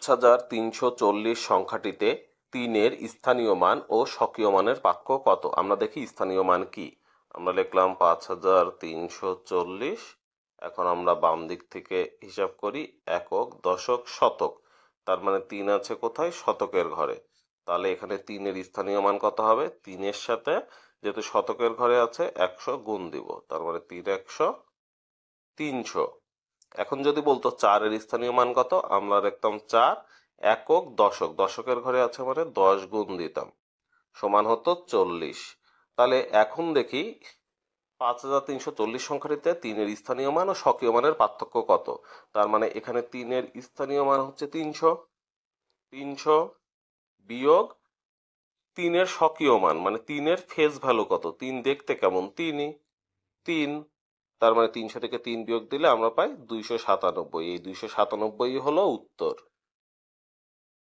5340 সংখ্যাটিতে 3-এর স্থানীয় মান ও স্বকীয় মানের পার্থক্য কত? আমরা দেখি স্থানীয় মান কি। আমরা লিখলাম 5340। এখন আমরা বাম দিক থেকে হিসাব করি, একক, দশক, শতক। তার মানে 3 আছে কোথায়? শতকের ঘরে। তাহলে এখানে 3-এর স্থানীয় মান কত হবে? 3-এর সাথে যেহেতু শতকের ঘরে আছে 100 গুণ দিব, তার মানে 3 100 300। এখন যদি বলতো 4-এর স্থানীয় মান কত, আমরা লিখতাম 4 একক, দশক, দশকের ঘরে আছে মানে 10 গুণ দিতাম, সমান হতো 40। তাহলে এখন দেখি 5340 সংখ্যাটিতে 3-এর স্থানীয় মান ও স্বকীয় মানের পার্থক্য কত। তার মানে এখানে 3-এর স্থানীয় মান হচ্ছে 300, 300 বিয়োগ 3-এর স্বকীয় মান মানে 3-এর ফেস ভ্যালু কত, 3 দেখতে কেমন, 3ই 3। তার মানে 300 থেকে 3 বিয়োগ দিলে আমরা পাই 297। এই 297 হলো উত্তর।